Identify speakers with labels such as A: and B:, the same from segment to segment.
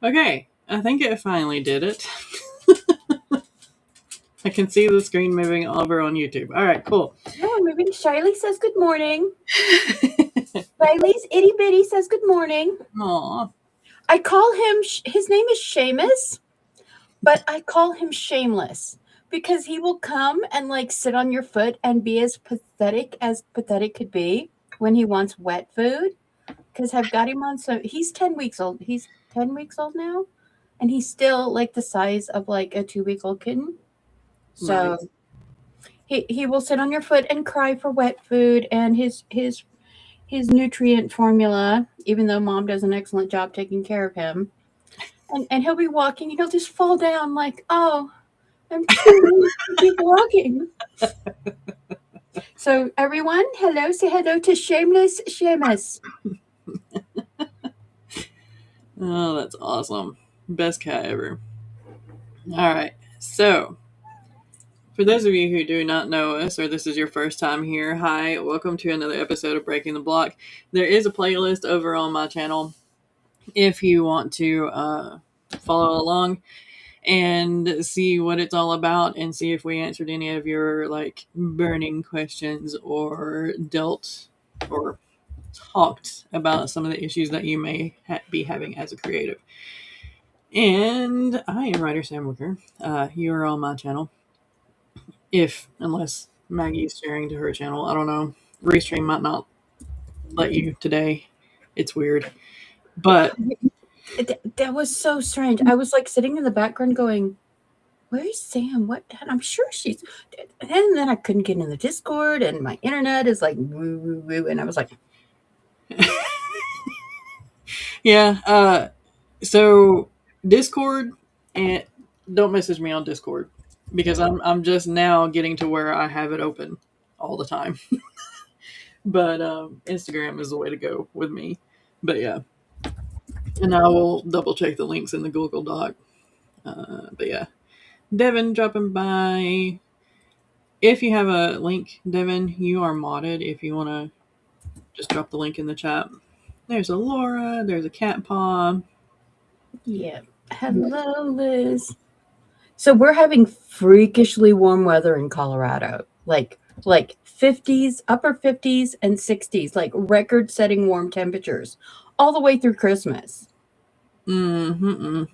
A: Okay, I think it finally did it. I can see the screen moving over on YouTube. All right, cool.
B: No, maybe Shiley says good morning. Shiley's itty bitty says good morning.
A: Aw.
B: I call him, his name is Seamus, but I call him Shameless because he will come and like sit on your foot and be as pathetic could be when he wants wet food. Because I've got him on, so he's 10 weeks old. He's 10 weeks old now, and he's still like the size of like a 2-week-old kitten. So
A: Nice.
B: he will sit on your foot and cry for wet food, and his nutrient formula, even though mom does an excellent job taking care of him. And he'll be walking and he'll just fall down like, oh, I'm too weak to keep walking. So everyone, hello, say hello to Shameless Seamus.
A: Oh, that's awesome. Best cat ever. All right, so for those of you who do not know us, or this is your first time here, hi, welcome to another episode of Breaking the Block. There is a playlist over on my channel if you want to follow along and see what it's all about and see if we answered any of your like burning questions or dealt or talked about some of the issues that you may be having as a creative. And I am writer Sam Wicker. You are on my channel. Unless Maggie's sharing to her channel, I don't know. Restream might not let you today. It's weird. But
B: That was so strange. I was like sitting in the background going, where's Sam? What? And I'm sure she's. And then I couldn't get in the Discord, and my internet is like woo woo woo, and I was like,
A: yeah, so Discord, and don't message me on Discord because I'm just now getting to where I have it open all the time. But Instagram is the way to go with me. But yeah, and I will double check the links in the Google Doc. But yeah, Devin dropping by. If you have a link, Devin, you are modded. If you want to just drop the link in the chat. There's a Laura. There's a cat paw.
B: yeah, hello, Liz. So we're having freakishly warm weather in Colorado, like 50s, upper 50s and 60s, like record-setting warm temperatures all the way through Christmas.
A: No.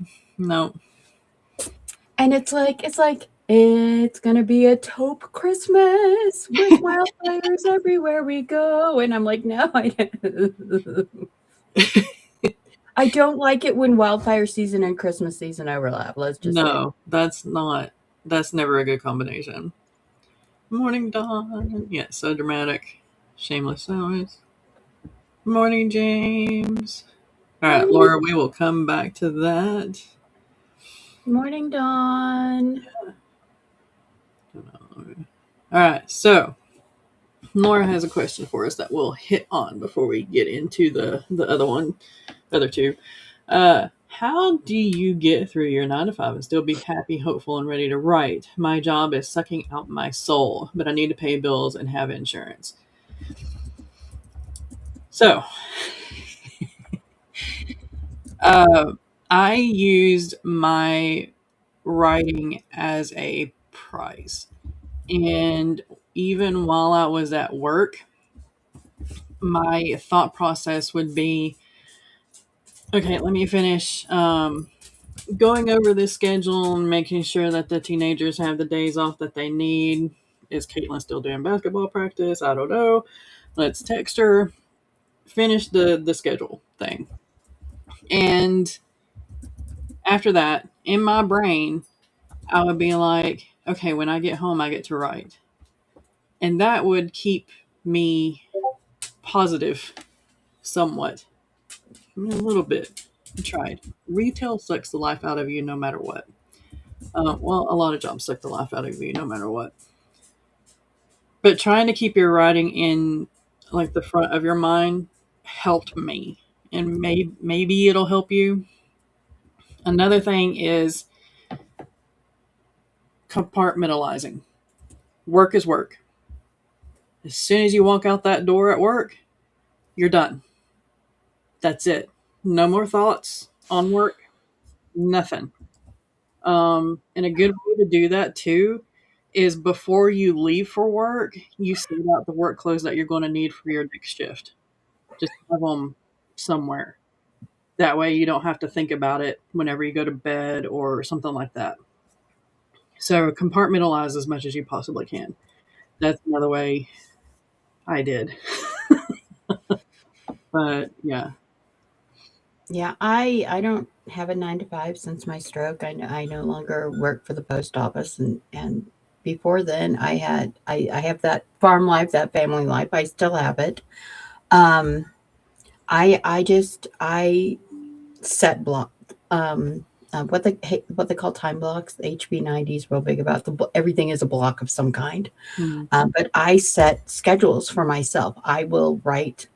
B: And it's gonna be a taupe Christmas with wildfires everywhere we go. And I'm like, no, I don't. I don't like it when wildfire season and Christmas season overlap. Let's just say.
A: No, that's never a good combination. Morning Dawn. Yeah, so dramatic. Shameless hours. Morning James. Alright,
B: Morning,
A: Laura, we will come back to that.
B: morning, Dawn.
A: Alright, so Laura has a question for us that we'll hit on before we get into the other two. How do you get through your 9 to 5 and still be happy, hopeful, and ready to write? My job is sucking out my soul, but I need to pay bills and have insurance. So, I used my writing as a prize. And even while I was at work, my thought process would be, okay, let me finish going over this schedule and making sure that the teenagers have the days off that they need. Is Caitlin still doing basketball practice? I don't know. Let's text her. Finish the schedule thing. And after that, in my brain, I would be like, okay, when I get home, I get to write. And that would keep me positive somewhat. I mean, a little bit. I tried. Retail sucks the life out of you no matter what. Well, a lot of jobs suck the life out of you no matter what. But trying to keep your writing in like the front of your mind helped me. And maybe it'll help you. Another thing is compartmentalizing. Work is work. As soon as you walk out that door at work, you're done. That's it. No more thoughts on work. Nothing. And a good way to do that too is before you leave for work, you set out the work clothes that you're going to need for your next shift. Just have them somewhere. That way you don't have to think about it whenever you go to bed or something like that. So compartmentalize as much as you possibly can. That's another way I did. But yeah.
B: Yeah, I don't have a 9 to 5 since my stroke. I no longer work for the post office, and before then I have that farm life, that family life. I still have it. Um, I set block what they call time blocks. The HB90 is real big about everything is a block of some kind.
A: Mm,
B: But I set schedules for myself. I will write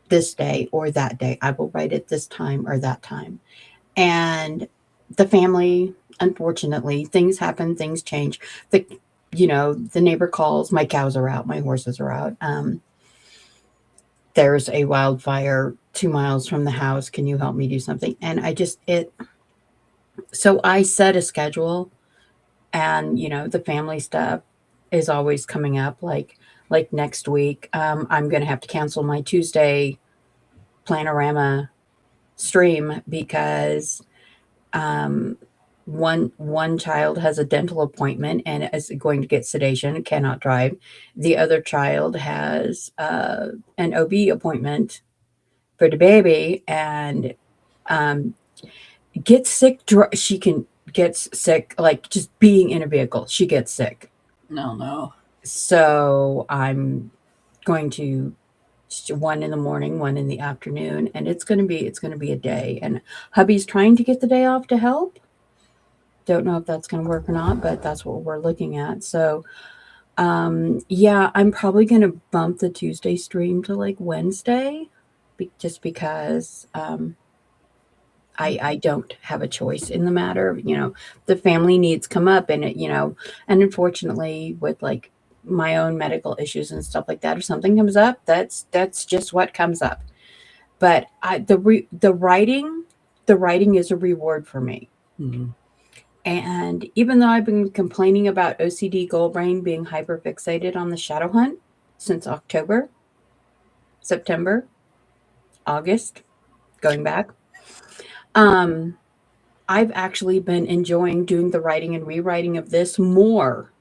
B: this day or that day. I will write it this time or that time. And the family, unfortunately, things happen, things change. The the neighbor calls, my cows are out, my horses are out. There's a wildfire 2 miles from the house. Can you help me do something? And I just it so I set a schedule, and the family stuff is always coming up, like next week. I'm gonna have to cancel my Tuesday Planorama stream because um, one child has a dental appointment and is going to get sedation and cannot drive. The other child has an OB appointment for the baby and um, gets sick. She can gets sick like just being in a vehicle. She gets sick.
A: no, no.
B: So I'm going to one in the morning, one in the afternoon, and it's going to be a day. And hubby's trying to get the day off to help. Don't know if that's going to work or not, but that's what we're looking at. So, yeah, I'm probably going to bump the Tuesday stream to like Wednesday, just because I don't have a choice in the matter. The family needs come up, and and unfortunately, with like my own medical issues and stuff like that, if something comes up, that's just what comes up. But the writing is a reward for me.
A: Mm,
B: And even though I've been complaining about OCD goal brain being hyperfixated on the shadow hunt since October, September, August, going back, um, I've actually been enjoying doing the writing and rewriting of this more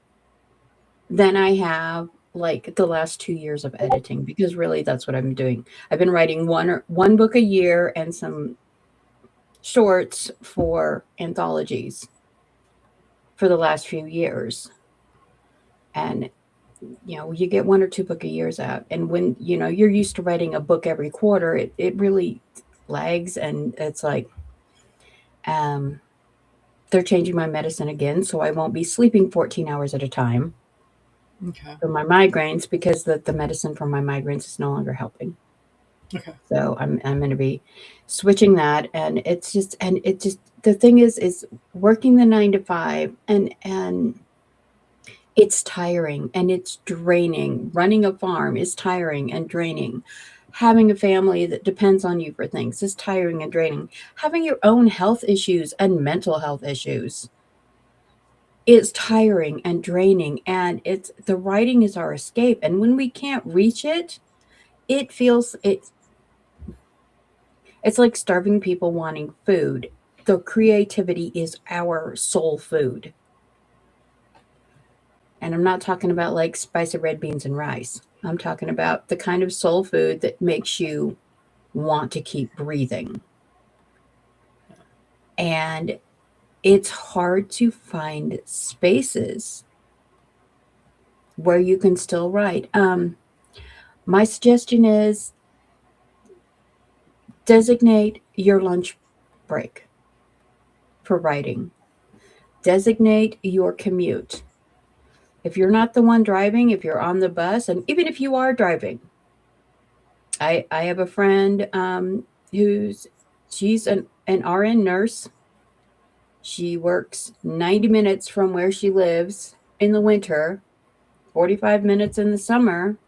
B: than I have like the last 2 years of editing, because really that's what I'm doing. I've been writing one book a year and some shorts for anthologies for the last few years. And you get one or two book a years out. And when, you're used to writing a book every quarter, it really lags. And it's like, um, they're changing my medicine again. So I won't be sleeping 14 hours at a time
A: okay.
B: for my migraines, because the medicine for my migraines is no longer helping.
A: Okay.
B: So I'm going to be switching that. And it's just, the thing is working the 9 to 5, and it's tiring and it's draining. Running a farm is tiring and draining. Having a family that depends on you for things is tiring and draining. Having your own health issues and mental health issues is tiring and draining. And it's the writing is our escape. And when we can't reach it, it's like starving people wanting food. The creativity is our soul food. And I'm not talking about like spicy red beans and rice. I'm talking about the kind of soul food that makes you want to keep breathing. And it's hard to find spaces where you can still write. My suggestion is designate your lunch break for writing, designate your commute. If you're not the one driving, if you're on the bus, and even if you are driving, I have a friend she's an RN nurse. She works 90 minutes from where she lives in the winter, 45 minutes in the summer,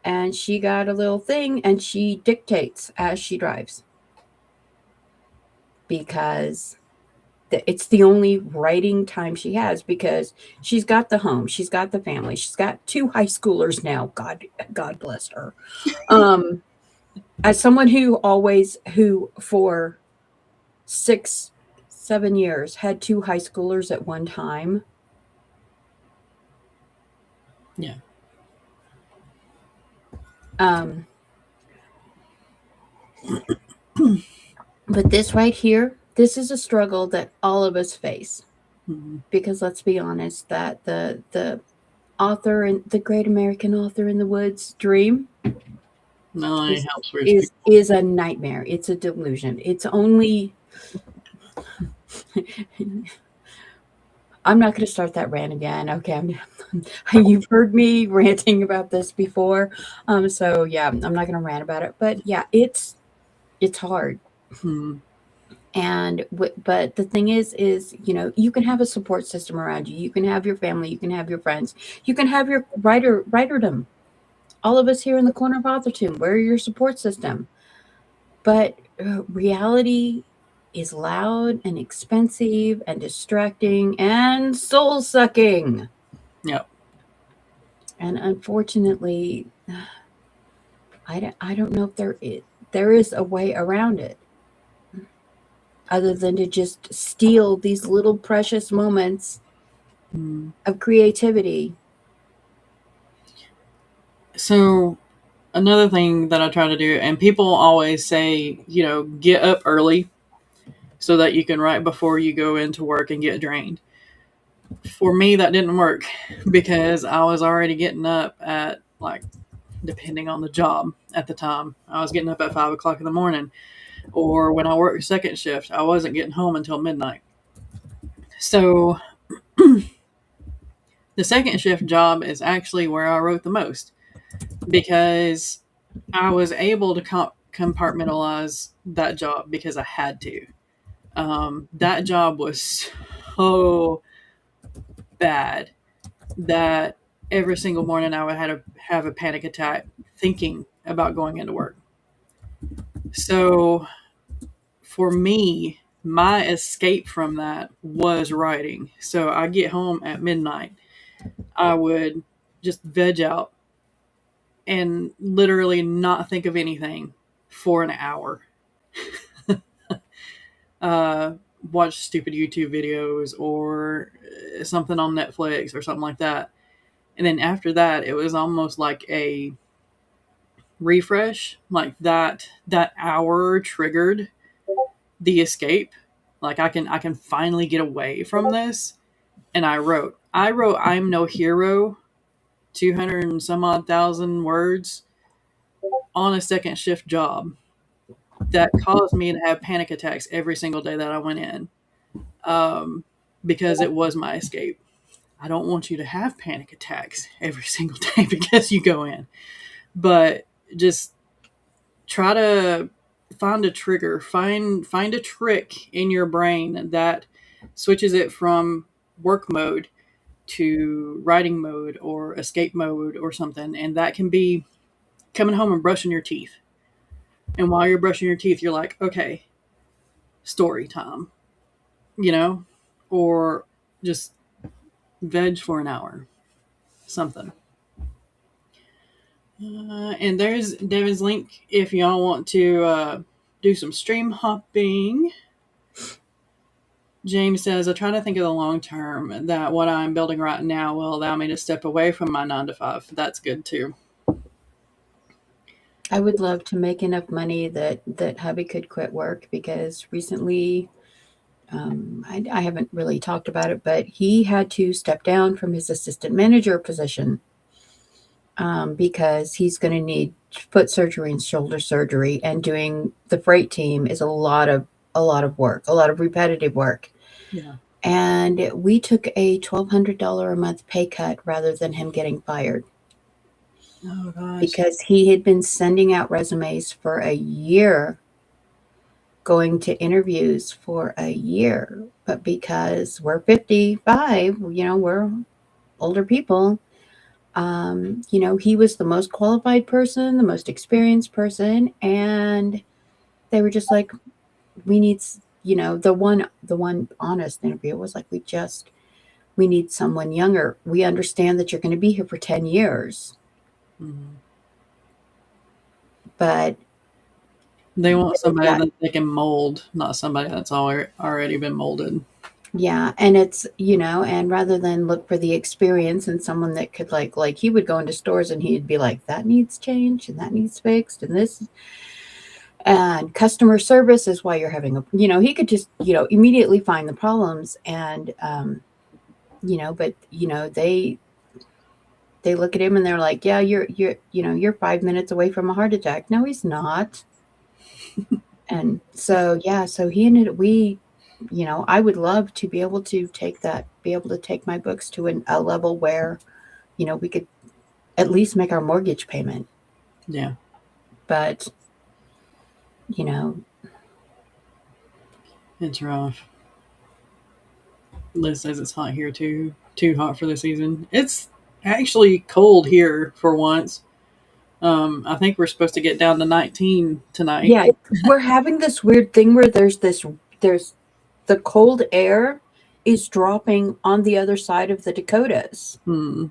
B: and she got a little thing and she dictates as she drives, because It's the only writing time she has because she's got the home, she's got the family, she's got two high schoolers now. God bless her. Um, as someone who for 6, 7 years had two high schoolers at one time.
A: Yeah.
B: Um, but this right here, this is a struggle that all of us face
A: Mm-hmm.
B: because let's be honest, that the author and the great American author in the woods dream
A: No, it
B: is
A: helps rich
B: is
A: people.
B: is a nightmare. It's a delusion. It's only I'm not going to start that rant again. Okay, you've heard me ranting about this before, so yeah, I'm not going to rant about it. But yeah, it's hard.
A: Mm-hmm.
B: But the thing is you can have a support system around you. You can have your family. You can have your friends. You can have your writerdom. All of us here in the corner of Atherton, we're your support system. But reality is loud and expensive and distracting and soul sucking.
A: Yep.
B: And unfortunately, I don't know if there is a way around it other than to just steal these little precious moments
A: Mm.
B: of creativity.
A: So another thing that I try to do, and people always say, get up early so that you can write before you go into work and get drained. For me, that didn't work because I was already getting up at, like, depending on the job at the time, I was getting up at 5 o'clock in the morning. Or when I worked second shift, I wasn't getting home until midnight. So the second shift job is actually where I wrote the most because I was able to compartmentalize that job because I had to. That job was so bad that every single morning I would have a panic attack thinking about going into work. So for me, my escape from that was writing. So I get home at midnight. I would just veg out and literally not think of anything for an hour. uh, Watch stupid YouTube videos or something on Netflix or something like that. And then after that, it was almost like a refresh. Like that hour triggered the escape. Like I can finally get away from this. And I wrote I'm no hero, 200 and some odd thousand words on a second shift job that caused me to have panic attacks every single day that I went in, um, because it was my escape. I don't want you to have panic attacks every single day because you go in, but just try to find a trigger, find a trick in your brain that switches it from work mode to writing mode or escape mode or something, and that can be coming home and brushing your teeth. And while you're brushing your teeth, you're like, okay, story time, you know, or just veg for an hour, something. And there's Devin's link if y'all want to do some stream hopping. James says, I try to think of the long term that what I'm building right now will allow me to step away from my 9 to 5. That's good too.
B: I would love to make enough money that hubby could quit work because recently, I haven't really talked about it, but he had to step down from his assistant manager position because he's going to need foot surgery and shoulder surgery, and doing the freight team is a lot of work, a lot of repetitive work.
A: Yeah.
B: And we took a $1,200 a month pay cut rather than him getting fired
A: Oh gosh.
B: because he had been sending out resumes for a year, going to interviews for a year. But because we're 55, we're older people, he was the most qualified person, the most experienced person. And they were just like, we need the one honest interview was like, we need someone younger. We understand that you're going to be here for 10 years,
A: Mhm.
B: but
A: They want
B: they've
A: somebody
B: got,
A: that they can mold, not somebody that's already been molded.
B: yeah, and it's, and rather than look for the experience and someone that could like he would go into stores and he'd be like, that needs change and that needs fixed and this, and customer service is why you're having he could just, immediately find the problems. And but they look at him and they're like, yeah, you're 5 minutes away from a heart attack. No, he's not. And so, yeah, so he ended we I would love to be able to be able to take my books to a level where we could at least make our mortgage payment.
A: Yeah,
B: But you know
A: it's rough. Liz says it's hot here too. Too hot for the season. It's actually cold here for once. I think we're supposed to get down to 19 tonight.
B: yeah, we're having this weird thing where there's the cold air is dropping on the other side of the Dakotas,
A: Hmm.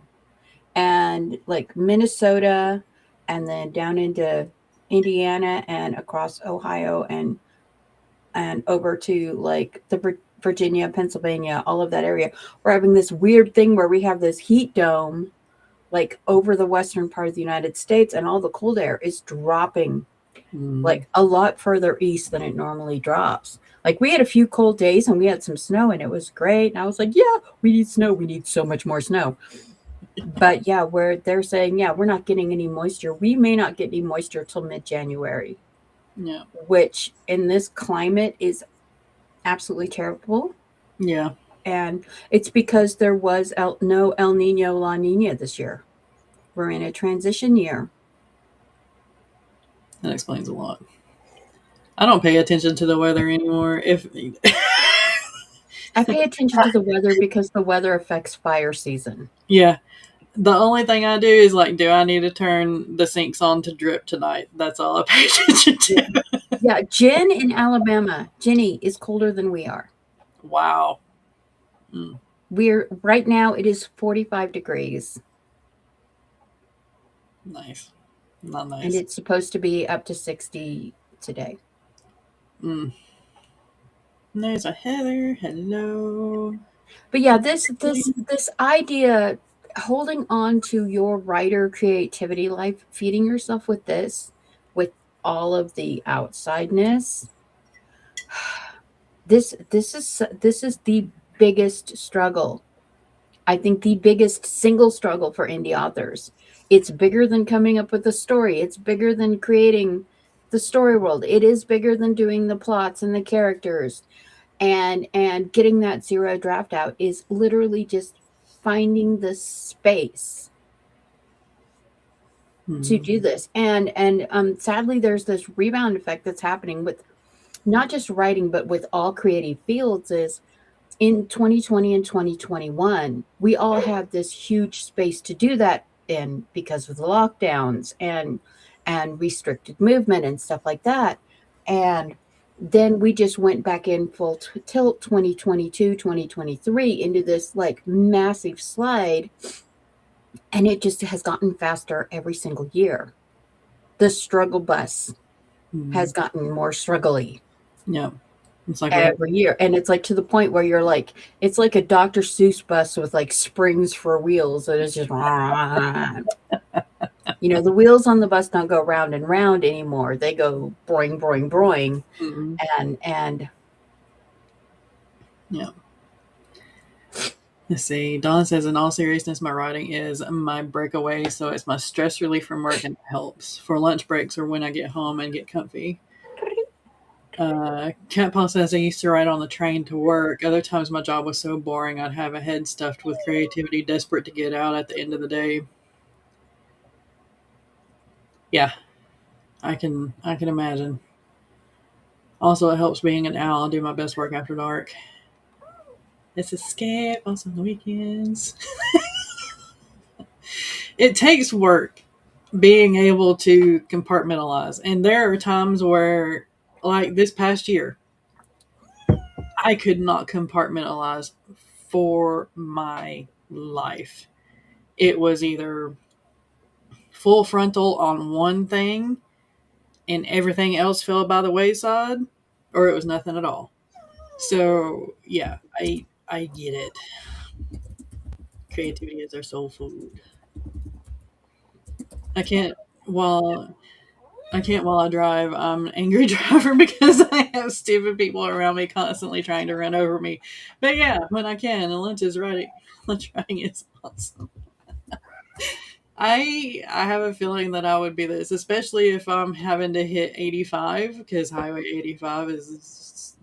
B: and like Minnesota, and then down into Indiana and across Ohio, and over to like the Virginia, Pennsylvania, all of that area. We're having this weird thing where we have this heat dome like over the western part of the United States, and all the cold air is dropping
A: Hmm.
B: like a lot further east than it normally drops. Like we had a few cold days and we had some snow and it was great. And I was like, yeah, we need snow. We need so much more snow. But yeah, where they're saying, yeah, we're not getting any moisture. We may not get any moisture till mid-January,
A: Yeah.
B: which in this climate is absolutely terrible.
A: Yeah.
B: And it's because there was no El Nino La Nina this year. We're in a transition year.
A: That explains a lot. I don't pay attention to the weather anymore. If
B: I pay attention to the weather because the weather affects fire season.
A: yeah, the only thing I do is like, do I need to turn the sinks on to drip tonight? That's all I pay attention
B: Yeah.
A: to.
B: Yeah. Jen in Alabama, Jenny is colder than we are.
A: Wow. Mm,
B: We're right now, it is 45 degrees
A: nice. Not
B: and
A: nice.
B: it's supposed to be up to 60 today.
A: Mm. There's a Heather. Hello.
B: But yeah, this idea, holding on to your writer creativity life, feeding yourself with this, with all of the outsideness, this is the biggest struggle. I think the biggest single struggle for indie authors. It's bigger than coming up with a story. It's bigger than creating the story world. It is bigger than doing the plots and the characters. And getting that zero draft out is literally just finding the space to
A: Mm.
B: do this. And sadly there's this rebound effect that's happening with not just writing but with all creative fields. Is in 2020 and 2021, we all had this huge space to do that in because of the lockdowns and restricted movement and stuff like that. And then we just went back in full tilt 2022, 2023 into this like massive slide, and it just has gotten faster every single year. The struggle bus has
A: Mm.
B: gotten more struggly
A: Yeah. It's like we have.
B: every year, and it's like to the point where you're like, it's like a Dr. Seuss bus with like springs for wheels, and it's just the wheels on the bus don't go round and round anymore. They go broing broing broing.
A: Mm.
B: And
A: Yeah. Let's see. Dawn says, in all seriousness, my writing is my breakaway, so it's my stress relief from work and it helps for lunch breaks or when I get home and get comfy. Cat Paw says, I used to write on the train to work. Other times my job was so boring I'd have a head stuffed with creativity, desperate to get out at the end of the day. Yeah, I can imagine. Also, it helps being an owl. I do my best work after dark. It's escape also on the weekends. It takes work being able to compartmentalize. And there are times where, like this past year, I could not compartmentalize for my life. It was either full frontal on one thing and everything else fell by the wayside, or it was nothing at all. So yeah, I get it. Creativity is our soul food. I can't while I can't while I drive. I'm an angry driver because I have stupid people around me constantly trying to run over me. But yeah, when I can, and lunch is ready. Lunch riding is awesome. I have a feeling that I would be this, especially if I'm having to hit 85 because Highway 85 is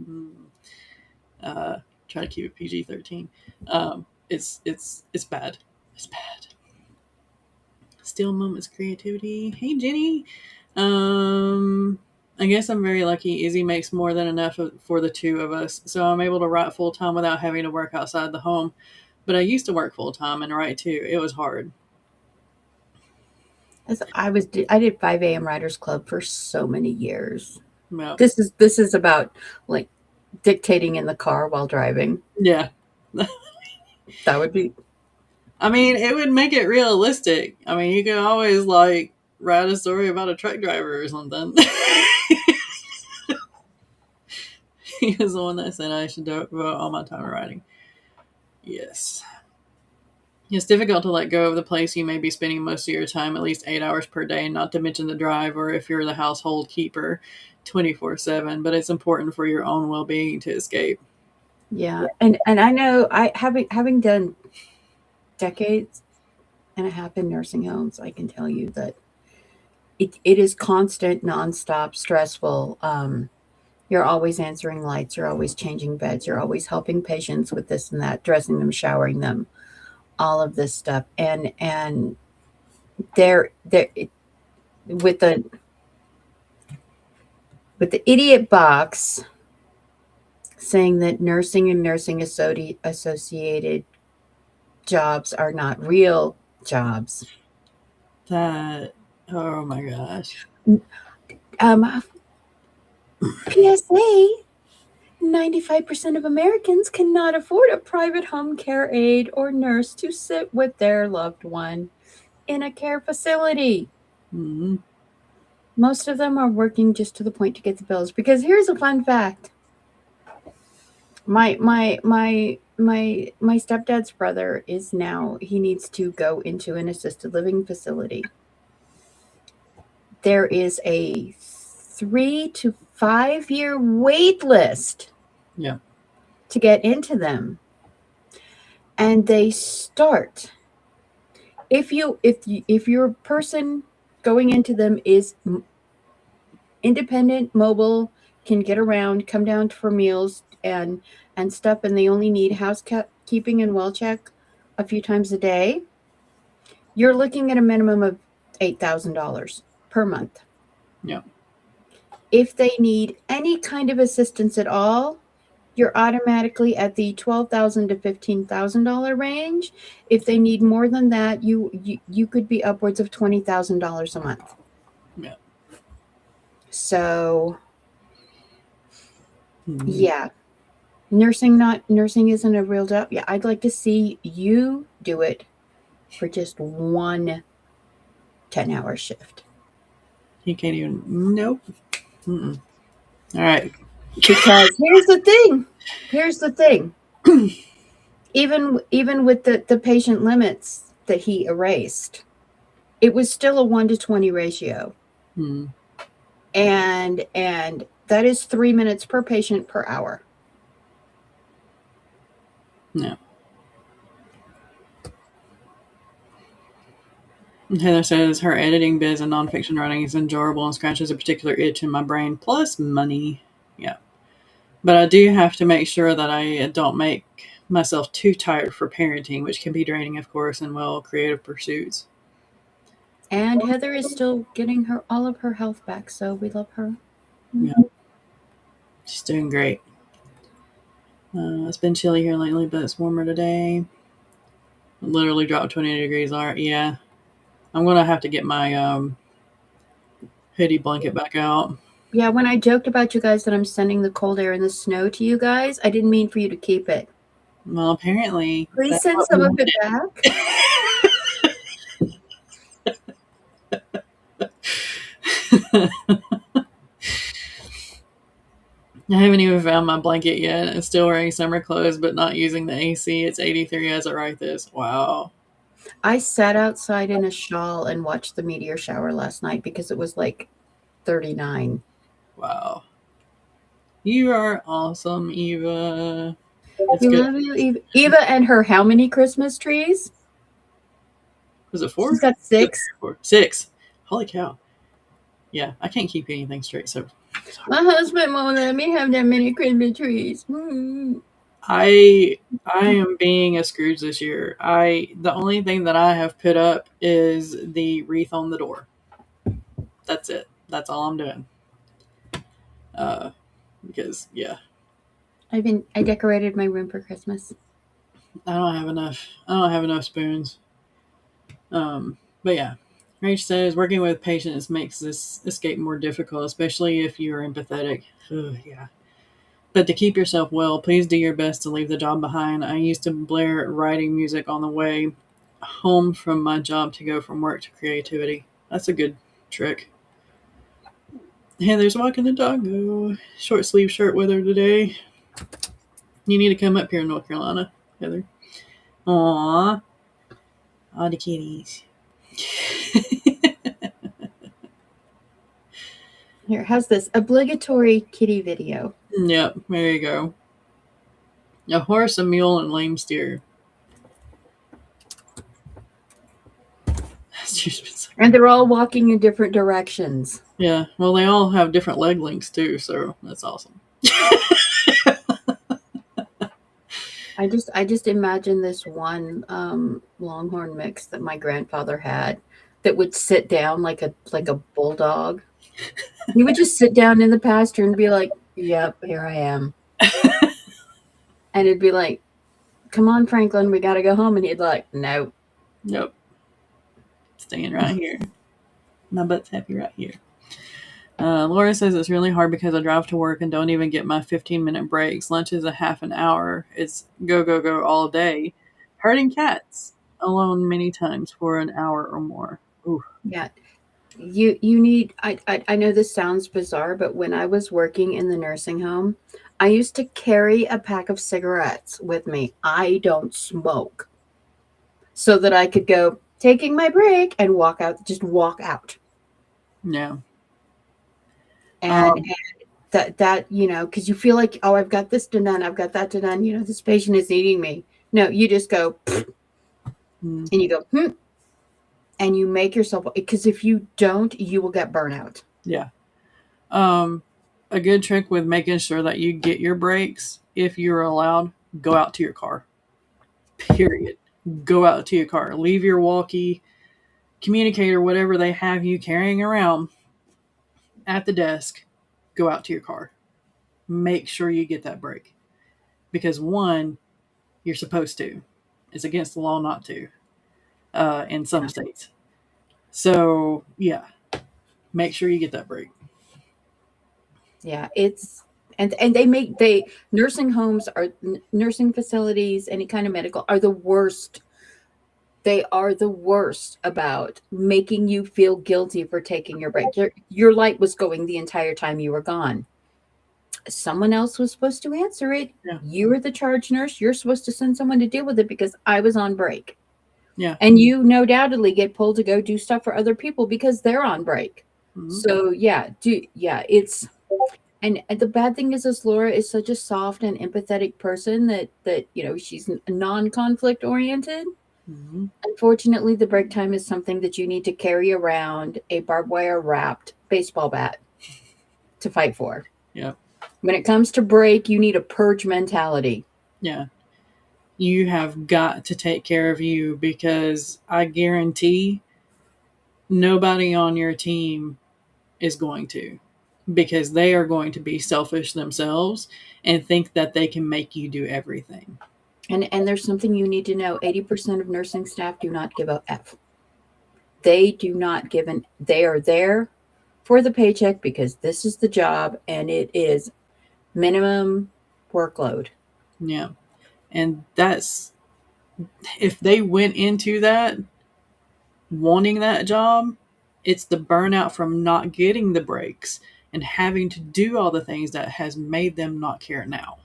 A: uh, try to keep it PG-13. It's bad. It's bad. Still moments creativity. Hey Jenny. Um, I guess I'm very lucky. Izzy makes more than enough for the two of us, so I'm able to write full time without having to work outside the home. But I used to work full time and write too. It was hard.
B: I did 5 a.m. Writers Club for so many years.
A: Yeah.
B: This is about like dictating in the car while driving.
A: Yeah.
B: That would be
A: I mean, it would make it realistic. I mean, you could always like write a story about a truck driver or something. He was the one that said I should devote all my time to writing. Yes. It's difficult to let go of the place you may be spending most of your time, at least 8 hours per day, not to mention the drive or if you're the household keeper 24/7, but it's important for your own well being to escape.
B: yeah. And I know I having done decades and a half in nursing homes, I can tell you that it is constant, nonstop, stressful. You're always answering lights, you're always changing beds, you're always helping patients with this and that, dressing them, showering them, all of this stuff. And there with the idiot box saying that nursing and nursing associated jobs are not real jobs.
A: That, oh my gosh.
B: Um, PSA 95% of Americans cannot afford a private home care aide or nurse to sit with their loved one in a care facility.
A: Mm-hmm.
B: Most of them are working just to the point to get the bills. Because here's a fun fact. My stepdad's brother is now, he needs to go into an assisted living facility. There is a 3 to 5 year wait list
A: Yeah.
B: to get into them. And they start, if your person going into them is independent, mobile, can get around, come down for meals and stuff, and they only need housekeeping and well check a few times a day, you're looking at a minimum of $8,000 per month.
A: Yeah.
B: If they need any kind of assistance at all, you're automatically at the $12,000 to $15,000 range. If they need more than that, you could be upwards of $20,000 a month.
A: Yeah.
B: So,
A: Mm-hmm.
B: yeah, nursing isn't a real job. Yeah, I'd like to see you do it for just one 10-hour shift.
A: He can't even, nope. Mm-mm. All right.
B: Because here's the thing. Even with the patient limits that he erased, it was still a 1 to 20 ratio.
A: Mm-hmm.
B: And that is 3 minutes per patient per hour.
A: No. Heather says her editing biz and nonfiction writing is enjoyable and scratches a particular itch in my brain, plus money. Yeah. But I do have to make sure that I don't make myself too tired for parenting, which can be draining, of course, in creative pursuits.
B: And Heather is still getting all of her health back, so we love her.
A: Yeah. She's doing great. It's been chilly here lately, but it's warmer today. It literally dropped 20 degrees. Yeah. I'm going to have to get my hoodie blanket back out.
B: Yeah, when I joked about you guys that I'm sending the cold air and the snow to you guys, I didn't mean for you to keep it.
A: Well, apparently
B: Please
A: that's
B: send
A: what we
B: some of it
A: wanted.
B: back.
A: I haven't even found my blanket yet. I'm still wearing summer clothes, but not using the AC. It's 83 as I write this. Wow.
B: I sat outside in a shawl and watched the meteor shower last night because it was like 39.
A: Wow. You are awesome, Eva. It's
B: We
A: good.
B: love you, Eva. Eva and her how many Christmas trees?
A: Was it
B: She's
A: four?
B: got
A: Good.
B: 6.
A: Four. Six. Holy cow. Yeah, I can't keep anything straight, so sorry.
B: My husband won't let me have that many Christmas trees.
A: I am being a Scrooge this year. The only thing that I have put up is the wreath on the door. That's it. That's all I'm doing. Uh, because yeah,
B: I decorated my room for Christmas.
A: I don't have enough. I don't have enough spoons. But yeah, Rach says working with patients makes this escape more difficult, especially if you are empathetic. Ugh, yeah. But to keep yourself well, please do your best to leave the job behind. I used to blare writing music on the way home from my job to go from work to creativity. That's a good trick. Heather's walking the doggo. Short sleeve shirt weather today. You need to come up here in North Carolina, Heather. Aww. All the kitties.
B: Here, how's this? Obligatory kitty video.
A: Yep, there you go. A horse, a mule, and lame steer.
B: And they're all walking in different directions.
A: Yeah, well, they all have different leg lengths too, so that's awesome.
B: I just imagine this one longhorn mix that my grandfather had that would sit down like a bulldog. He would just sit down in the pasture and be like, "Yep, here I am." And it'd be like, "Come on, Franklin, we got to go home." And he'd like, "No."
A: Yep, staying right here. My butt's happy right here. Laura says it's really hard because I drive to work and don't even get my 15-minute breaks. Lunch is a half an hour. It's go, go, go all day. Herding cats alone many times for an hour or more. Ooh,
B: Yeah. You need I know this sounds bizarre, but when I was working in the nursing home, I used to carry a pack of cigarettes with me. I don't smoke. So that I could go taking my break and walk out, just walk out.
A: yeah.
B: And
A: Um,
B: because you feel like, oh, I've got this done, I've got that done, this patient is needing me. No, you just go
A: mm,
B: and you go, and you make yourself, because if you don't, you will get burnout.
A: yeah. Um, a good trick with making sure that you get your breaks, if you're allowed, go out to your car. Period. Go out to your car. Leave your walkie, communicator, whatever they have you carrying around at the desk. Go out to your car. Make sure you get that break. Because one, you're supposed to. It's against the law not to in some states. So, yeah, make sure you get that break.
B: Yeah, it's and they nursing homes are nursing facilities, any kind of medical are the worst. They are the worst about making you feel guilty for taking your break. Your light was going the entire time you were gone. Someone else was supposed to answer it.
A: Yeah.
B: You were the charge nurse. You're supposed to send someone to deal with it because I was on break.
A: Yeah.
B: And you no doubtedly get pulled to go do stuff for other people because they're on break.
A: Mm-hmm.
B: So it's and the bad thing is Laura is such a soft and empathetic person that she's non-conflict oriented.
A: Mm-hmm.
B: Unfortunately, the break time is something that you need to carry around a barbed wire wrapped baseball bat to fight for.
A: Yeah.
B: When it comes to break, you need a purge mentality.
A: Yeah. You have got to take care of you because I guarantee nobody on your team is going to, because they are going to be selfish themselves and think that they can make you do everything.
B: And there's something you need to know. 80% of nursing staff do not give a F. They do not give an they are there for the paycheck because this is the job and it is minimum workload.
A: Yeah. And that's, if they went into that wanting that job, it's the burnout from not getting the breaks and having to do all the things that has made them not care now.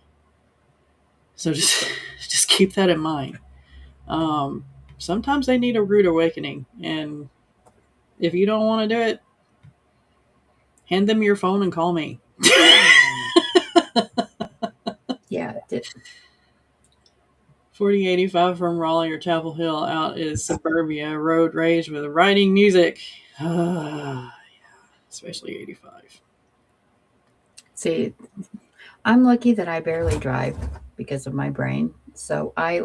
A: So just just keep that in mind. Um, Sometimes they need a rude awakening, and if you don't want to do it, hand them your phone and call me.
B: Yeah.
A: 4085 from Raleigh or Chapel Hill out is suburbia road rage with riding music. Especially 85.
B: See, I'm lucky that I barely drive because of my brain. So I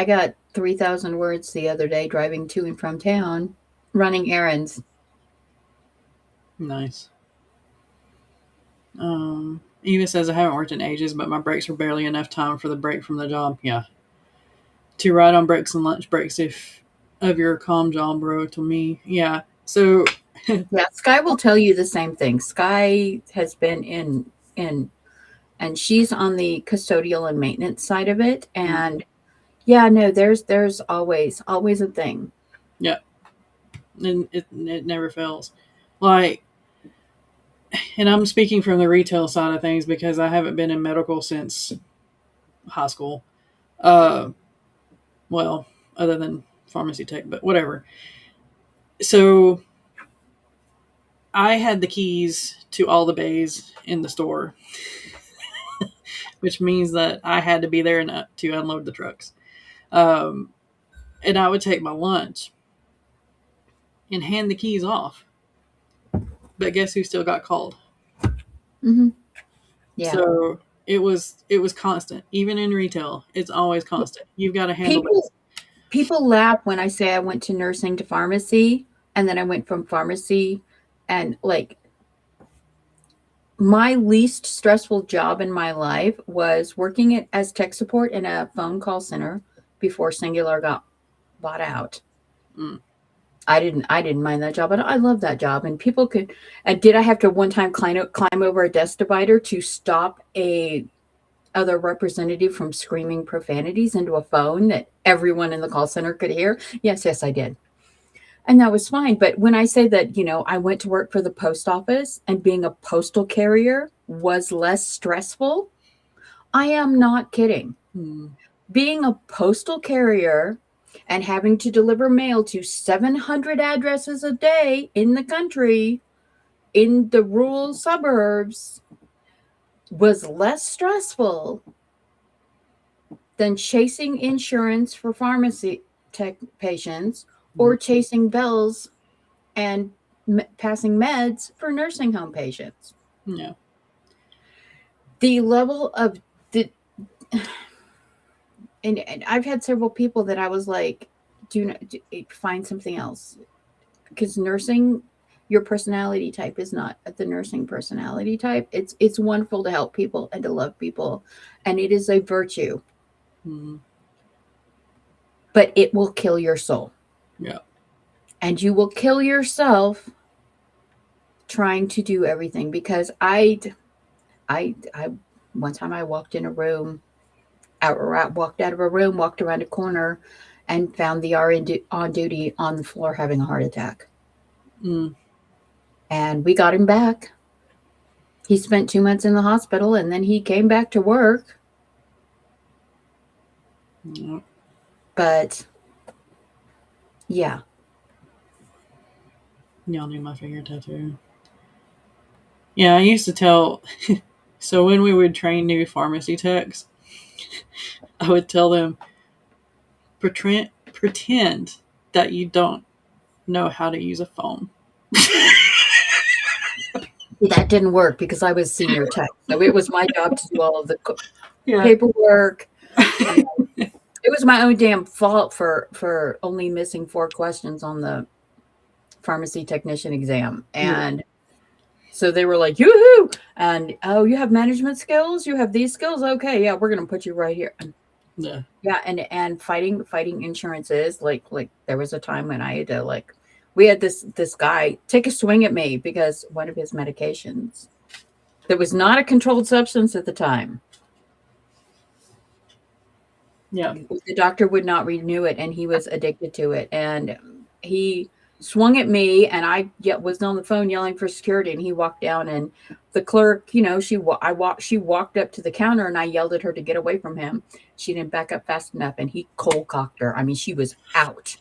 B: got 3,000 words the other day driving to and from town, running errands.
A: Nice. Eva says I haven't worked in ages, but my breaks are barely enough time for the break from the job. Yeah. To ride on breaks and lunch breaks if of your calm job, bro, to me. Yeah. So
B: Yeah, Sky will tell you the same thing. Sky has been in and she's on the custodial and maintenance side of it. And yeah, no, there's always a thing.
A: yeah, and it never fails. Like, and I'm speaking from the retail side of things because I haven't been in medical since high school. Uh, well, other than pharmacy tech, but whatever. So I had the keys to all the bays in the store, which means that I had to be there to unload the trucks. Um, and I would take my lunch and hand the keys off. But guess who still got called?
B: Mm-hmm. Yeah.
A: So it was constant. Even in retail, it's always constant. You've got to handle
B: People
A: this.
B: people laugh when I say I went to nursing to pharmacy and then I went from pharmacy and like my least stressful job in my life was working as tech support in a phone call center before Singular got bought out.
A: Mm,
B: I didn't mind that job, and I love that job. And people could. And did I have to one time climb over a desk divider to stop a other representative from screaming profanities into a phone that everyone in the call center could hear? Yes, yes, I did. And that was fine. But when I say that, I went to work for the post office and being a postal carrier was less stressful, I am not kidding.
A: mm,
B: Being a postal carrier and having to deliver mail to 700 addresses a day in the country, in the rural suburbs, was less stressful than chasing insurance for pharmacy tech patients or chasing bells and passing meds for nursing home patients.
A: yeah.
B: The level of the and I've had several people that I was like, find something else because nursing, your personality type is not the nursing personality type. It's wonderful to help people and to love people, and it is a virtue,
A: Mm,
B: but it will kill your soul,
A: yeah.
B: and you will kill yourself trying to do everything. Because I one time I walked in a room, walked out of a room, walked around a corner, and found the RN on duty on the floor having a heart attack.
A: Mm,
B: And we got him back. He spent 2 months in the hospital and then he came back to work.
A: yeah.
B: But yeah.
A: Y'all need my finger tattoo. Yeah, I used to tell. So when we would train new pharmacy techs, I would tell them, pretend that you don't know how to use a phone.
B: That didn't work because I was senior tech. So it was my job to do all of the
A: Yeah.
B: paperwork. It was my own damn fault for only missing 4 questions on the pharmacy technician exam. And so they were like, yoo-hoo! And, oh, you have management skills? You have these skills? Okay, yeah, we're going to put you right here.
A: Yeah.
B: Yeah, and fighting insurance is like there was a time when I had to We had this guy take a swing at me because one of his medications that was not a controlled substance at the time.
A: Yeah.
B: The doctor would not renew it, and he was addicted to it. And he swung at me, and I was on the phone yelling for security. And he walked down, and the clerk, she walked up to the counter, and I yelled at her to get away from him. She didn't back up fast enough, and he cold cocked her. I mean, she was out,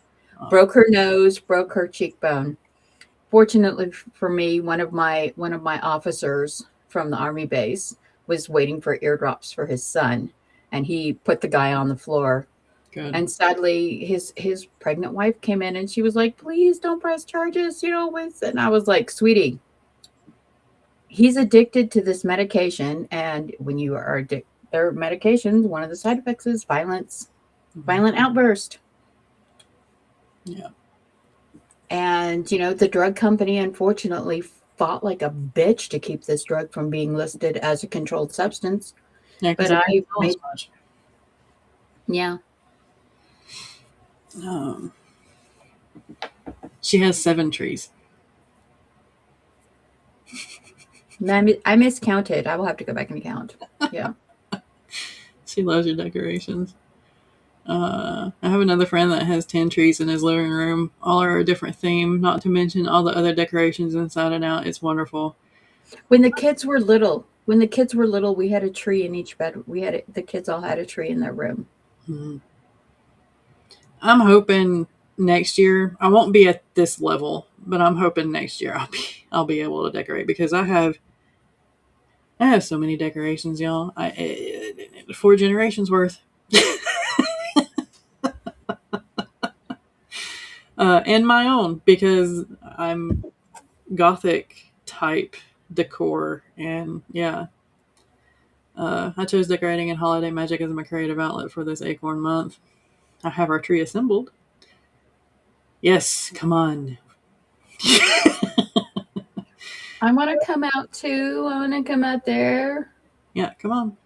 B: broke her nose, broke her cheekbone. Fortunately for me, one of my officers from the army base was waiting for eardrops for his son, and he put the guy on the floor.
A: Good.
B: And sadly, his pregnant wife came in and she was like, "Please don't press charges, with." And I was like, "Sweetie, he's addicted to this medication, and when you are addicted, their medications, one of the side effects is violent outburst."
A: Yeah.
B: And the drug company unfortunately fought like a bitch to keep this drug from being listed as a controlled substance.
A: Yeah, because
B: But
A: it
B: I
A: doesn't cost
B: made,
A: much.
B: yeah.
A: Um, she has 7 trees.
B: I miscounted. I will have to go back and count. Yeah.
A: She loves your decorations. I have another friend that has 10 trees in his living room. All are a different theme, not to mention all the other decorations inside and out. It's wonderful.
B: When the kids were little, we had a tree in each bed. The kids all had a tree in their room.
A: Hmm. I'm hoping next year I won't be at this level, but I'm hoping next year I'll be able to decorate because I have so many decorations, y'all. 4 generations worth. And my own because I'm gothic type decor, and yeah, I chose decorating and holiday magic as my creative outlet for this acorn month. I have our tree assembled. Yes, come on.
B: I want to come out too. I want to come out there.
A: Yeah, come on.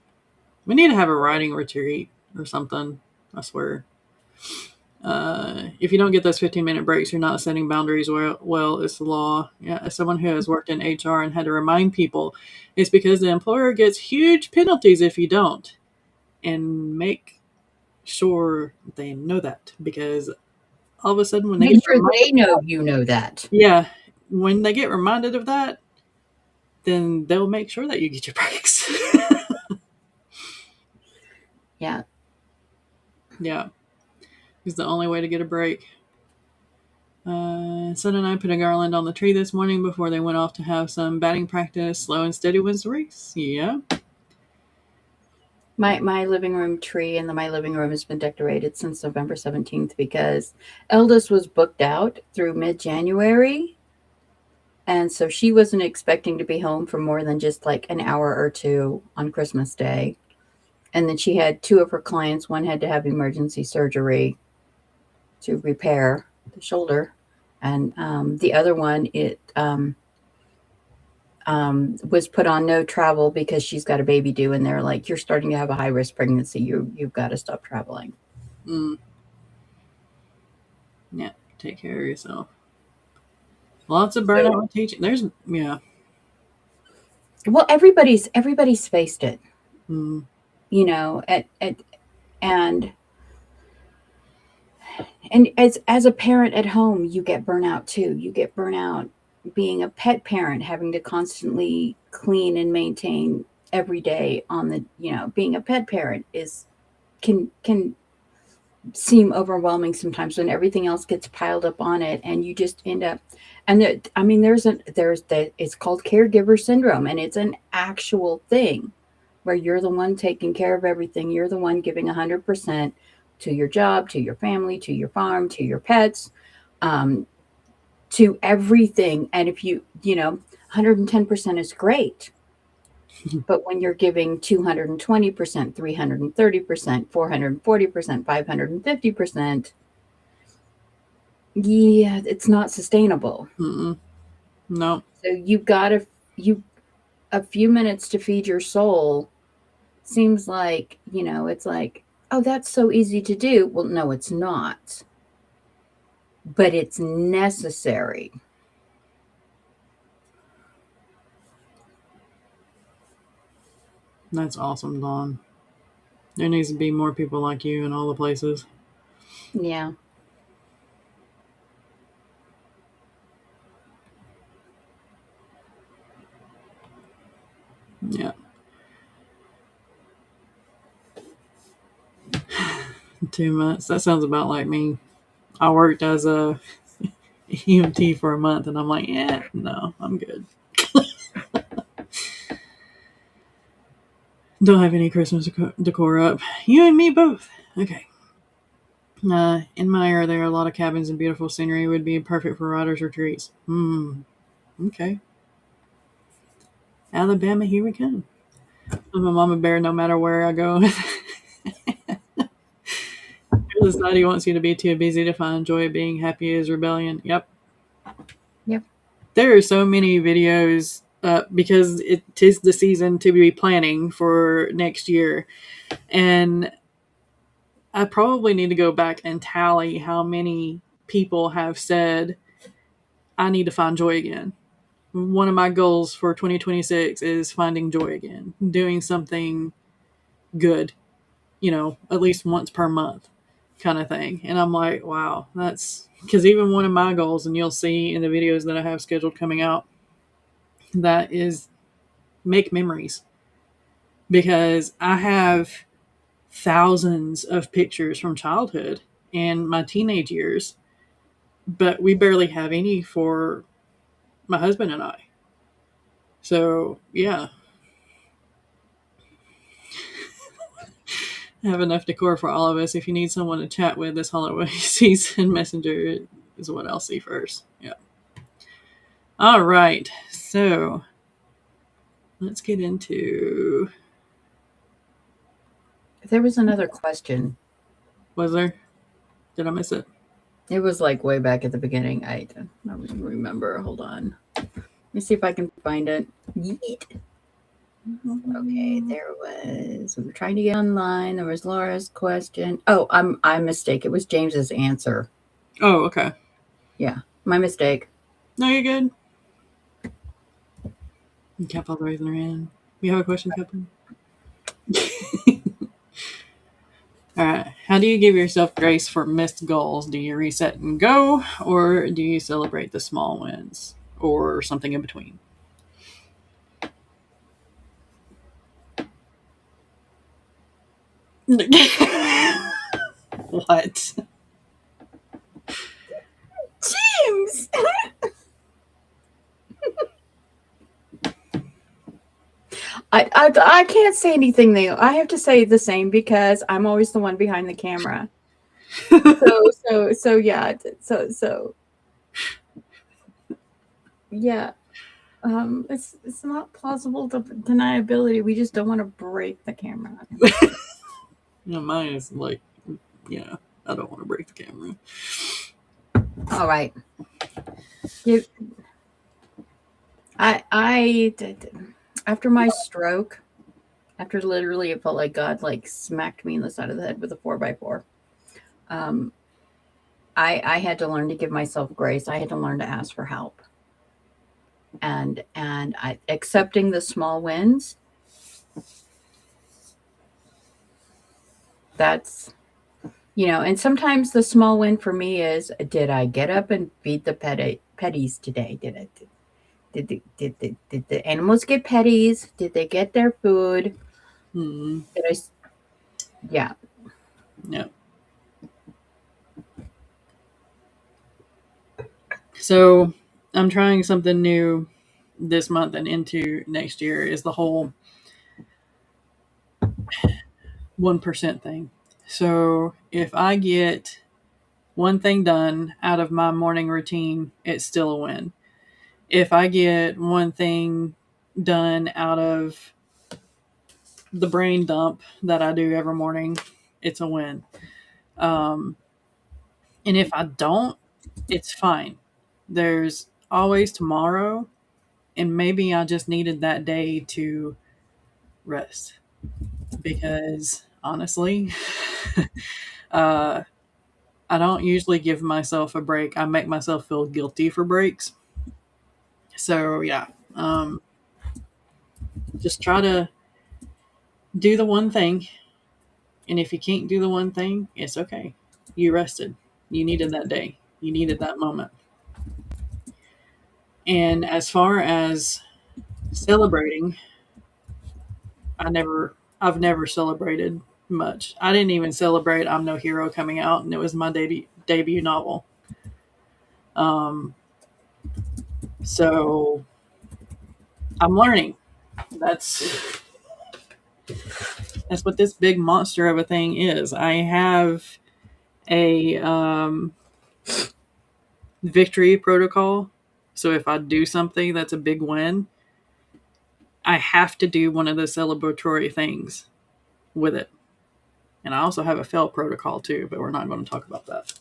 A: We need to have a writing retreat or something. I swear. If you don't get those 15-minute breaks, you're not setting boundaries well. It's the law. Yeah, as someone who has worked in HR and had to remind people, it's because the employer gets huge penalties if you don't. And make sure they know that because all of a sudden when they
B: Make
A: get
B: sure
A: reminded,
B: they know you know that.
A: yeah, when they get reminded of that, then they'll make sure that you get your breaks.
B: Yeah.
A: Yeah, it's the only way to get a break. Son and I put a garland on the tree this morning before they went off to have some batting practice. Slow and steady wins the race. Yeah.
B: My living room tree in my living room has been decorated since November 17th because eldest was booked out through mid-January. And so she wasn't expecting to be home for more than just like an hour or two on Christmas Day. And then she had 2 of her clients. One had to have emergency surgery to repair the shoulder. And the other one, was put on no travel because she's got a baby due, and they're like, "You're starting to have a high risk pregnancy. You've got to stop traveling."
A: Mm. Yeah. Take care of yourself. Lots of burnout with teaching. Yeah.
B: Well, everybody's faced it,
A: Mm.
B: and as a parent at home, you get burnout too. You get burnout being a pet parent, having to constantly clean and maintain every day on the, being a pet parent can seem overwhelming sometimes when everything else gets piled up on it and you just end up, and it's called caregiver syndrome, and it's an actual thing where you're the one taking care of everything. You're the one giving 100% to your job, to your family, to your farm, to your pets, to everything. And if 110% is great. But when you're giving 220%, 330%, 440%, 550%, yeah, it's not sustainable.
A: Mm-mm. No.
B: So a few minutes to feed your soul seems like, it's like, oh, that's so easy to do. Well, no, it's not. but it's necessary.
A: That's awesome, Dawn. There needs to be more people like you in all the places.
B: Yeah.
A: Yeah. 2 months. That sounds about like me. I worked as a EMT for a month, and I'm like, yeah, no, I'm good. Don't have any Christmas decor up. You and me both. Okay. In my area, there are a lot of cabins and beautiful scenery. Would be perfect for riders retreats. Okay. Alabama, here we come. I'm a mama bear no matter where I go. Your society wants you to be too busy to find joy. Being happy is rebellion. Yep.
B: Yep.
A: There are so many videos because it is the season to be planning for next year. And I probably need to go back and tally how many people have said, I need to find joy again. One of my goals for 2026 is finding joy again, doing something good, at least once per month kind of thing. And I'm like, wow, that's because even one of my goals, and you'll see in the videos that I have scheduled coming out, that is make memories because I have thousands of pictures from childhood and my teenage years, but we barely have any for my husband and I. So, yeah, I have enough decor for all of us. If you need someone to chat with this holiday season, Messenger is what I'll see first. Yeah. All right. So, let's get into.
B: There was another question.
A: Was there? Did I miss it?
B: It was like way back at the beginning. I don't even remember. Hold on. Let me see if I can find it. Yeet. Okay, there was. We were trying to get online. There was Laura's question. Oh, I mistake. It was James's answer.
A: Oh, okay.
B: Yeah, my mistake.
A: No, you're good. Capel's raising her hand. You have a question, Capel? All right. How do you give yourself grace for missed goals? Do you reset and go, or do you celebrate the small wins, or something in between? What?
B: James. I can't say anything though. I have to say the same because I'm always the one behind the camera. So yeah. So yeah. It's not plausible to deniability. We just don't want to break the camera.
A: Mine is like, yeah, I don't want to break the camera.
B: All right. You, I did after my stroke. After literally, it felt like God like smacked me in the side of the head with a 4x4. Um, I had to learn to give myself grace. I had to learn to ask for help, and accepting the small wins. That's and sometimes the small win for me is, did I get up and feed the petties today? Did the animals get petties? Did they get their food? Did I? Yeah.
A: Yeah. So I'm trying something new this month and into next year is the whole 1% thing. So if I get one thing done out of my morning routine, it's still a win. If I get one thing done out of the brain dump that I do every morning, it's a win. And if I don't, it's fine. There's always tomorrow, and maybe I just needed that day to rest because honestly, I I don't usually give myself a break. I make myself feel guilty for breaks. So yeah, just try to do the one thing. And if you can't do the one thing, it's okay. You rested. You needed that day. You needed that moment. And as far as celebrating, I've never celebrated much. I didn't even celebrate I'm No Hero coming out, and it was my debut novel. Um, so I'm learning. That's that's what this big monster of a thing is. I have a victory protocol. So if I do something that's a big win, I have to do one of the celebratory things with it. And I also have a fail protocol too, but we're not going to talk about that.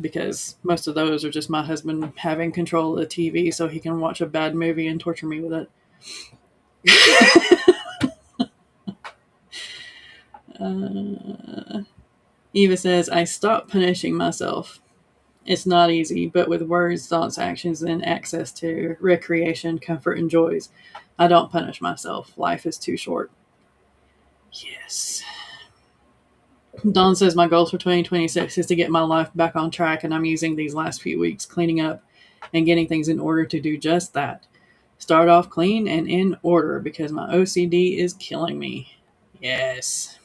A: Because most of those are just my husband having control of the TV so he can watch a bad movie and torture me with it. Eva says, I stopped punishing myself. It's not easy, but with words, thoughts, actions, and access to recreation, comfort, and joys, I don't punish myself. Life is too short. Yes. Dawn says, my goals for 2026 is to get my life back on track, and I'm using these last few weeks cleaning up and getting things in order to do just that. Start off clean and in order because my OCD is killing me. Yes.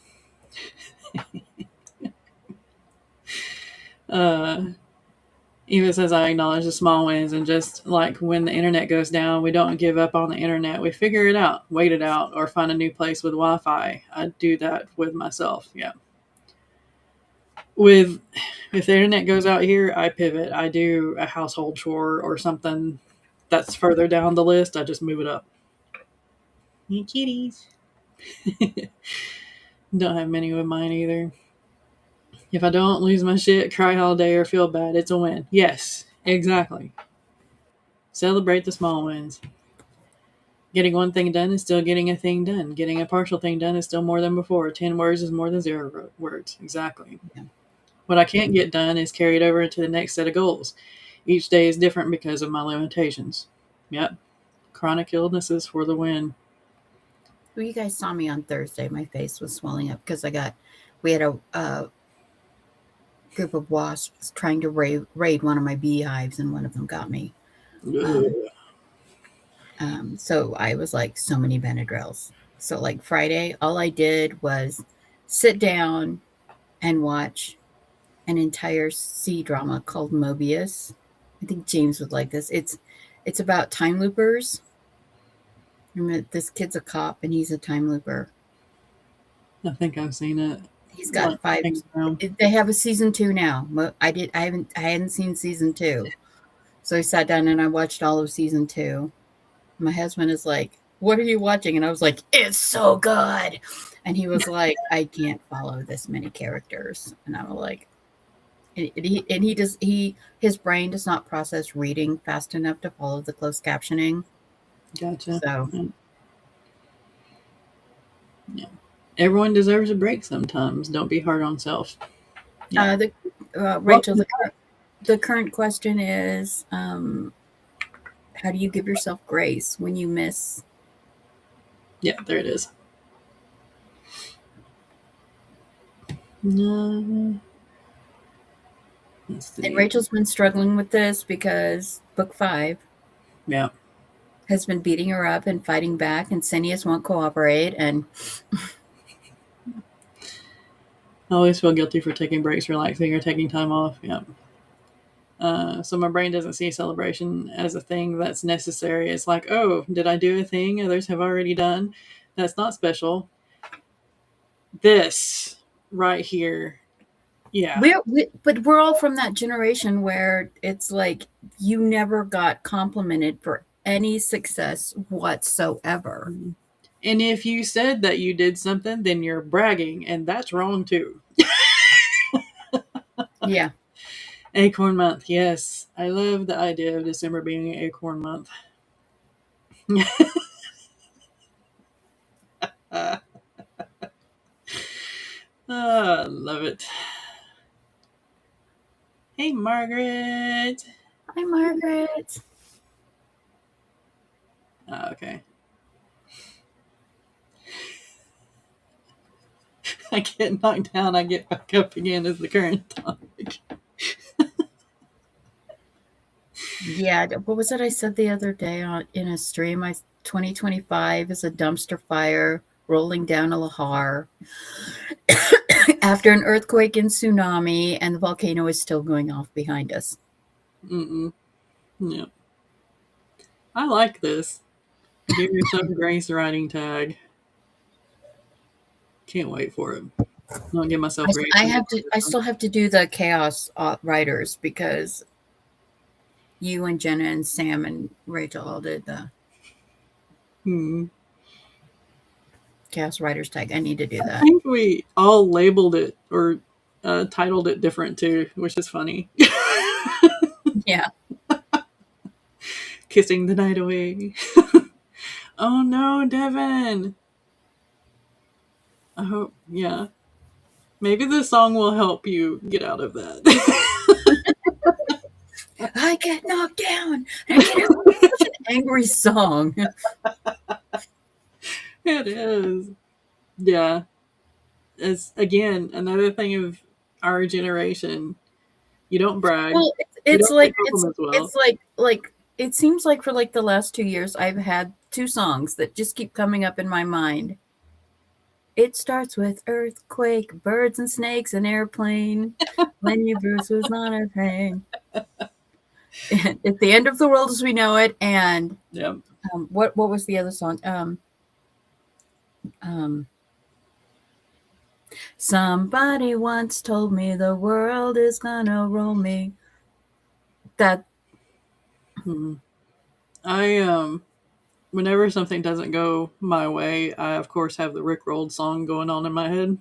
A: Eva says, I acknowledge the small wins, and just like when the internet goes down, we don't give up on the internet. We figure it out, wait it out, or find a new place with Wi-Fi. I do that with myself. Yeah. With if the internet goes out here, I pivot. I do a household chore or something that's further down the list. I just move it up. Hey, kitties. Don't have many with mine either. If I don't lose my shit, cry all day, or feel bad, it's a win. Yes, exactly. Celebrate the small wins. Getting one thing done is still getting a thing done. Getting a partial thing done is still more than before. 10 words is more than 0 words. Exactly.
B: Yeah.
A: What I can't get done is carried over into the next set of goals. Each day is different because of my limitations. Yep. Chronic illnesses for the win.
B: Well, you guys saw me on Thursday. My face was swelling up because we had a group of wasps trying to raid one of my beehives, and one of them got me. So I was like, so many Benadryls. So like Friday, all I did was sit down and watch an entire C drama called Mobius. I think James would like this. It's about time loopers. Remember, this kid's a cop and he's a time looper.
A: I think I've seen it.
B: He's got 5. They have a season 2 now. I hadn't seen season 2, so I sat down and I watched all of season 2. My husband is like, "What are you watching?" And I was like, "It's so good." And he was like, "I can't follow this many characters." And I was like, his brain does not process reading fast enough to follow the closed captioning.
A: Gotcha.
B: So,
A: yeah. Everyone deserves a break sometimes. Don't be hard on self.
B: Yeah. Rachel, the current question is, how do you give yourself grace when you miss?
A: Yeah, there it is. No.
B: And Rachel's been struggling with this because book 5 has been beating her up and fighting back, and Cineas won't cooperate. And
A: I always feel guilty for taking breaks, relaxing, or taking time off. Yeah. So my brain doesn't see celebration as a thing that's necessary. It's like, oh, did I do a thing others have already done? That's not special. This right here. Yeah.
B: But we're all from that generation where it's like you never got complimented for any success whatsoever.
A: And if you said that you did something, then you're bragging, and that's wrong too.
B: Yeah.
A: Acorn month, yes. I love the idea of December being acorn month. I love it. Hey, Margaret.
B: Hi, Margaret.
A: Okay. I get knocked down, I get back up again is the current topic.
B: Yeah, what was it I said the other day in a stream? 2025 is a dumpster fire rolling down a lahar after an earthquake and tsunami, and the volcano is still going off behind us.
A: Mm-mm. Yeah. I like this. Give yourself a Grace writing tag. Can't wait for it. Don't give myself Grace.
B: I still have to do the chaos writers because you and Jenna and Sam and Rachel all did the chaos writers tag. I need to do that.
A: I think we all labeled it or titled it different too, which is funny.
B: Yeah.
A: Kissing the night away. Oh no, Devin. I hope, yeah. Maybe this song will help you get out of that.
B: I get knocked down. It's such an angry song.
A: It is. Yeah. It's, again, another thing of our generation. You don't brag.
B: Well,
A: You
B: it's
A: don't
B: like
A: take compliments well.
B: it's like it seems like for like the last 2 years I've had two songs that just keep coming up in my mind. It starts with earthquake, birds and snakes, an airplane. Lenny Bruce was on a thing. It's the end of the world as we know it. And
A: Yep.
B: What was the other song? Somebody once told me the world is gonna roll me. That
A: I whenever something doesn't go my way, I of course have the Rick Rolled song going on in my head.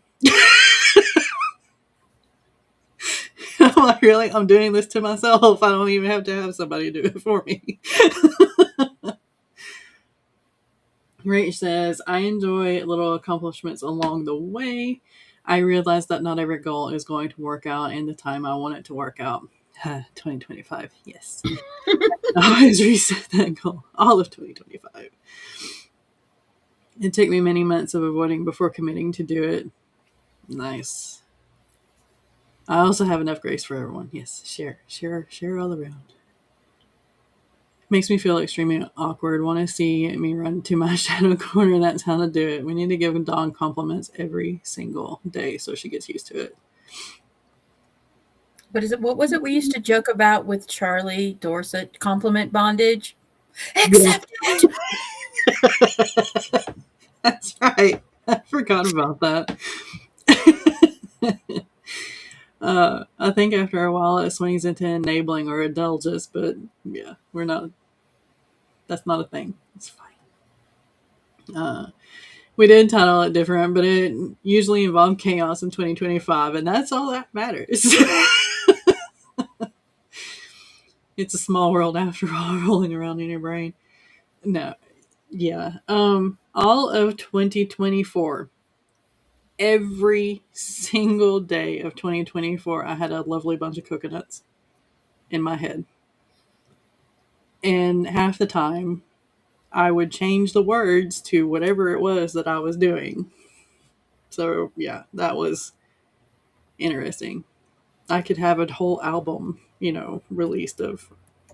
A: I'm like, really? I'm doing this to myself. I don't even have to have somebody do it for me. Rach says, I enjoy little accomplishments along the way. I realize that not every goal is going to work out in the time I want it to work out. 2025, yes. I always reset that goal. All of 2025. It took me many months of avoiding before committing to do it. Nice. I also have enough grace for everyone. Yes, share all around. Makes me feel extremely awkward. Want to see me run to my shadow corner. That's how to do it. We need to give Dawn compliments every single day so she gets used to it.
B: what was it we used to joke about with Charlie Dorset? Compliment bondage. Accept it.
A: That's right. I forgot about that. I think after a while it swings into enabling or indulgence, but yeah, we're not. That's not a thing. It's fine. We did title it different, but it usually involved chaos in 2025, and that's all that matters. It's a small world after all, rolling around in your brain. No, yeah. All of 2024, every single day of 2024, I had a lovely bunch of coconuts in my head. And half the time, I would change the words to whatever it was that I was doing. So, yeah, that was interesting. I could have a whole album, released of.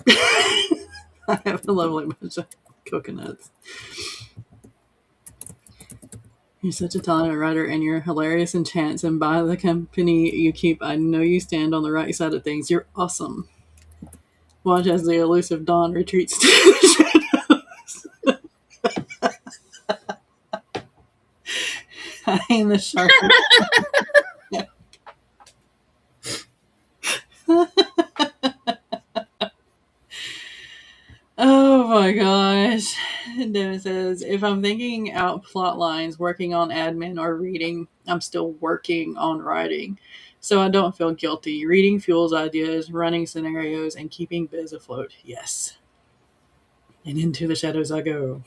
A: I have a lovely bunch of coconuts. You're such a talented writer, and you're hilarious in chance. And by the company you keep, I know you stand on the right side of things. You're awesome. Watch as the elusive Dawn retreats to the shadows. I am the shark. Oh my gosh. Devin says, if I'm thinking out plot lines, working on admin, or reading, I'm still working on writing. So I don't feel guilty. Reading fuels ideas, running scenarios, and keeping Biz afloat. Yes. And into the shadows I go.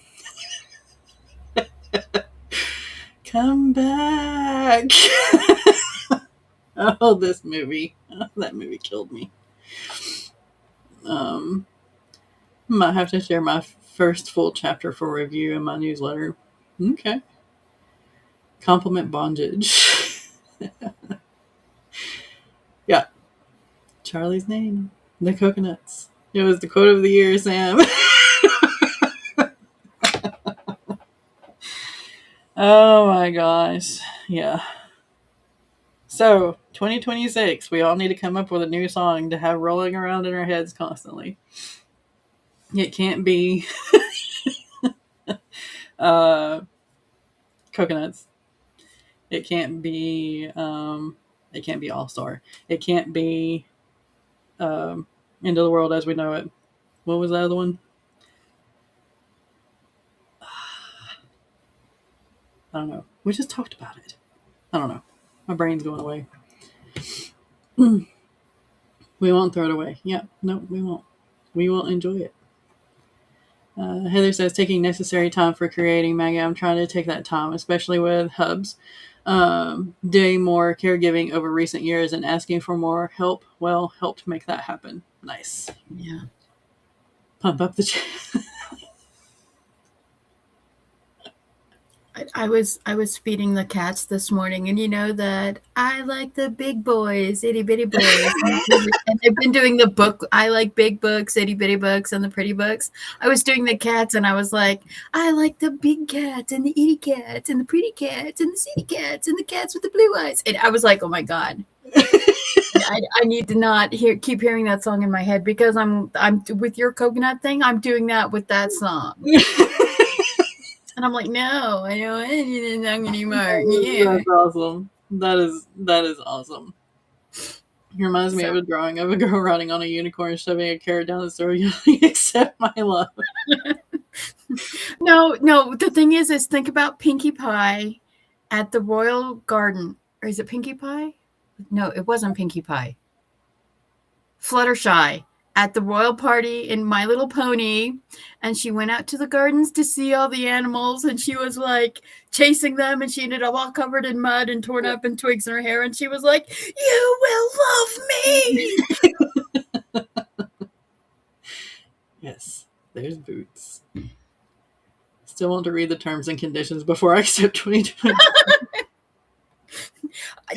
A: Come back. Oh, this movie. Oh, that movie killed me. Might have to share my first full chapter for review in my newsletter. Okay. Compliment bondage. Yeah. Charlie's name. The coconuts. It was the quote of the year, Sam. Oh my gosh. Yeah. So, 2026, we all need to come up with a new song to have rolling around in our heads constantly. It can't be coconuts. It can't be All Star. It can't be Into the World as We Know It. What was the other one? I don't know. We just talked about it. I don't know. My brain's going away. We won't throw it away. Yeah, no, we won't. We will enjoy it. Heather says, taking necessary time for creating. Maggie, I'm trying to take that time, especially with hubs. Doing more caregiving over recent years and asking for more help. Well, helped make that happen. Nice.
B: Yeah.
A: Pump up the chat.
B: I was feeding the cats this morning, and you know that I like the big boys, itty bitty boys, and they've been doing the book. I like big books, itty bitty books, and the pretty books. I was doing the cats, and I was like, I like the big cats and the itty cats and the pretty cats and the city cats and the cats with the blue eyes. And I was like, oh my god, I need to not keep hearing that song in my head, because I'm with your coconut thing. I'm doing that with that song. And I'm like, no, I don't want anything anymore. Yeah.
A: That's awesome. That is awesome. It reminds me of a drawing of a girl riding on a unicorn, shoving a carrot down the throat, yelling, "Accept my love."
B: No. The thing is think about Pinkie Pie at the Royal Garden. Or is it Pinkie Pie? No, it wasn't Pinkie Pie. Fluttershy at the royal party in My Little Pony, and she went out to the gardens to see all the animals, and she was like chasing them, and she ended up all covered in mud and torn up in twigs in her hair, and she was like, "You will love me."
A: Yes, there's Boots. Still want to read the terms and conditions before I accept 2020.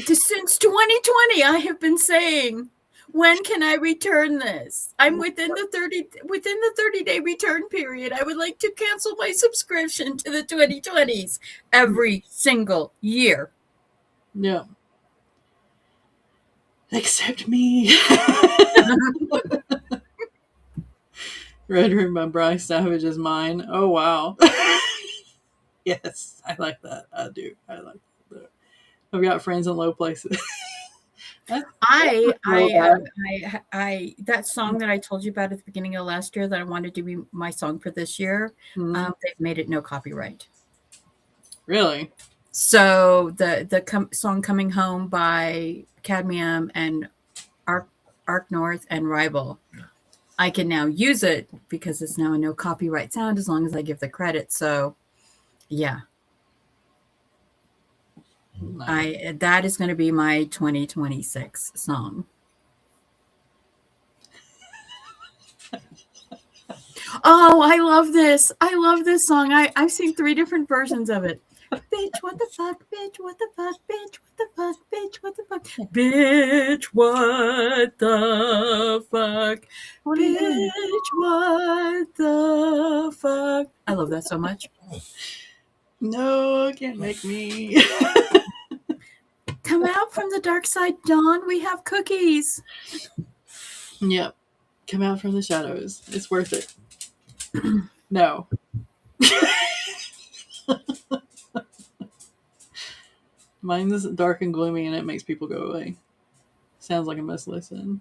B: Since 2020, I have been saying, when can I return this? I'm within the 30-day return period. I would like to cancel my subscription to the 2020s every single year.
A: Yeah. Accept me. Red Room by Bryce Savage is mine. Oh wow. Yes, I like that. I do. I like that. I've got friends in low places.
B: I that song that I told you about at the beginning of last year that I wanted to be my song for this year, they've made it no copyright.
A: Really?
B: So the song "Coming Home" by Cadmium and Arc North and Rival, I can now use it because it's now a no copyright sound as long as I give the credit. So, yeah. Nice. That is going to be my 2026 song. Oh, I love this. I love this song. I've seen 3 different versions of it. Bitch, what the fuck? Bitch, what the fuck? Bitch, what the fuck? Bitch, what the fuck? Bitch, what the fuck? Bitch, what the fuck? I love that so much.
A: No, can't make me.
B: Come out from the dark side, Dawn. We have cookies.
A: Yep. Come out from the shadows. It's worth it. No. Mine's dark and gloomy and it makes people go away. Sounds like a must listen.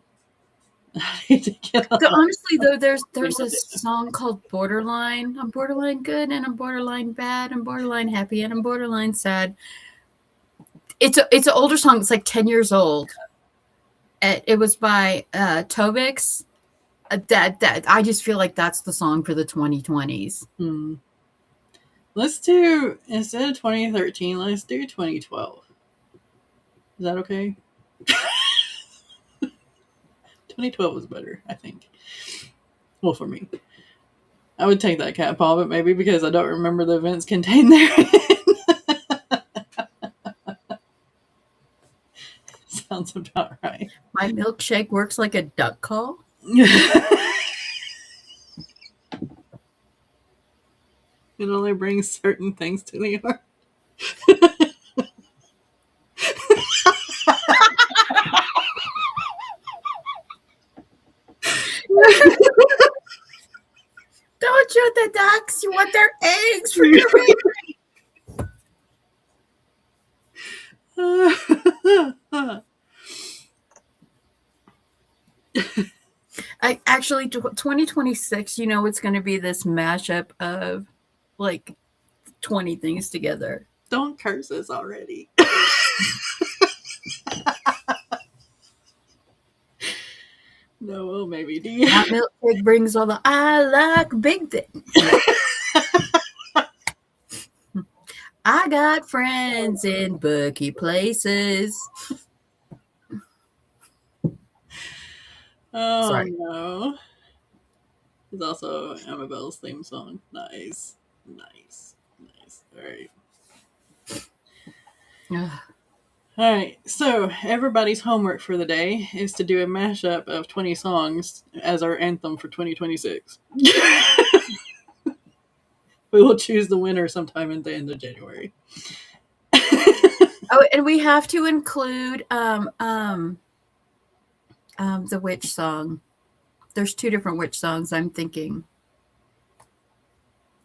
B: Honestly, though, there's a song called Borderline. I'm borderline good and I'm borderline bad. I'm borderline happy and I'm borderline sad. It's an older song. It's like 10 years old. It was by Tovix. That I just feel like that's the song for the 2020s.
A: Let's do, instead of 2013, let's do 2012. Is that okay? 2012 was better, I think. Well, for me. I would take that cat paw, but maybe because I don't remember the events contained therein. Sounds about right.
B: My milkshake works like a duck call.
A: It only brings certain things to the heart.
B: Don't shoot the ducks. You want their eggs for your Actually, 2026, it's going to be this mashup of like 20 things together.
A: Don't curse us already. No, well, maybe. Do you?
B: That milkshake brings all the I like big things. I got friends in bookie places.
A: Oh,
B: Sorry.
A: no. It's also Amabelle's theme song. Nice. Nice. Nice. All right. All right. So, everybody's homework for the day is to do a mashup of 20 songs as our anthem for 2026. We will choose the winner sometime at the end of January.
B: Oh, and we have to include the witch song. There's 2 different witch songs I'm thinking.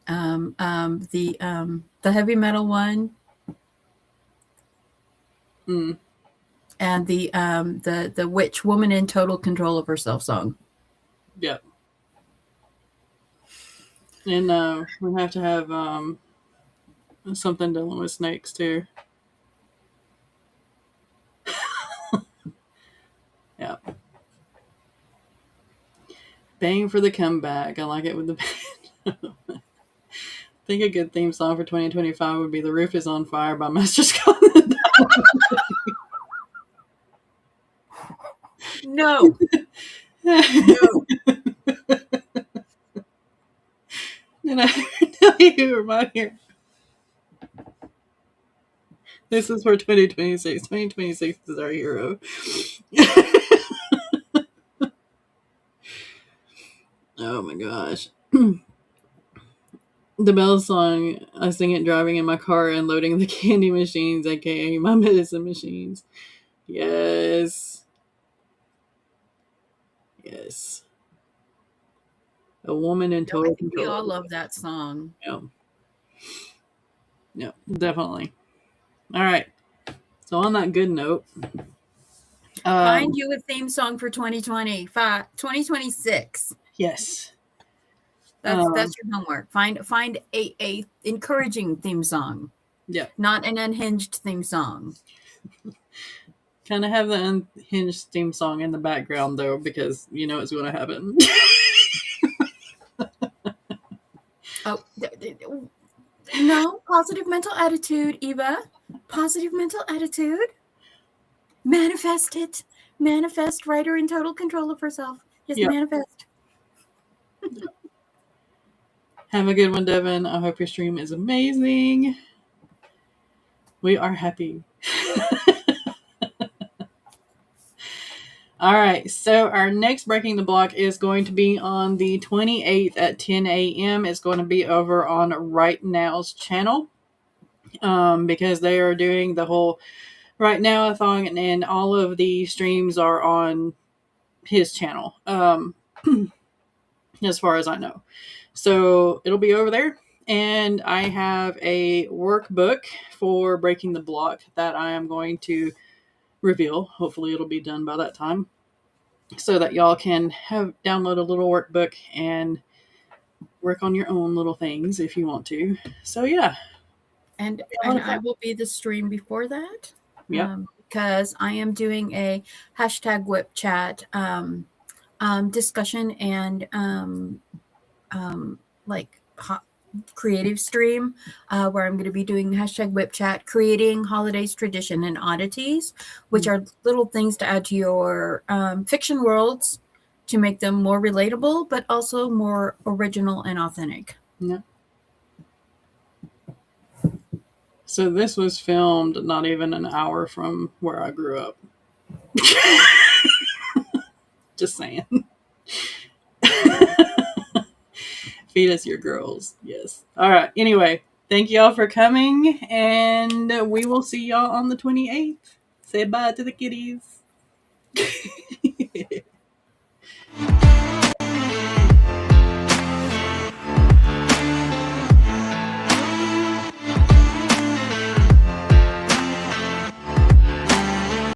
B: The heavy metal one.
A: Mm.
B: And the witch woman in total control of herself song.
A: Yep. And we have to have something dealing with snakes too. Yeah. Bang for the comeback. I like it with the band. I think a good theme song for 2025 would be "The Roof Is on Fire" by Master Scott.
B: No. No.
A: And I tell you who my hero. This is for 2026. 2026 is our hero. Oh my gosh. The Bell song, I sing it driving in my car and loading the candy machines, aka my medicine machines. Yes. Yes. A woman in total control.
B: We all love that song.
A: Yeah. Yeah, definitely. All right. So on that good note,
B: find you a theme song for 2026.
A: Yes.
B: That's your homework. Find a encouraging theme song.
A: Yeah.
B: Not an unhinged theme song.
A: Kind of have the unhinged theme song in the background though, because you know it's going to happen.
B: Oh, no, positive mental attitude, Eva. Positive mental attitude. Manifest it. Manifest writer in total control of herself. Yes, yep. Manifest.
A: Have a good one, Devin. I hope your stream is amazing. We are happy. All right, so our next Breaking the Block is going to be on the 28th at 10 a.m. It's going to be over on Right Now's channel because they are doing the whole Right Now-a-thon, and all of the streams are on his channel, as far as I know. So it'll be over there. And I have a workbook for Breaking the Block that I am going to reveal. Hopefully it'll be done by that time, so that y'all can download a little workbook and work on your own little things if you want to. So yeah.
B: And I will be the stream before that.
A: Yeah.
B: Because I am doing a hashtag whip chat discussion and like creative stream where I'm going to be doing hashtag whip chat, creating holidays, tradition, and oddities, which are little things to add to your fiction worlds to make them more relatable, but also more original and authentic.
A: Yeah. So this was filmed not even an hour from where I grew up. Just saying. Feed us your girls. Yes. All right. Anyway, thank y'all for coming, and we will see y'all on the 28th. Say bye to the kitties.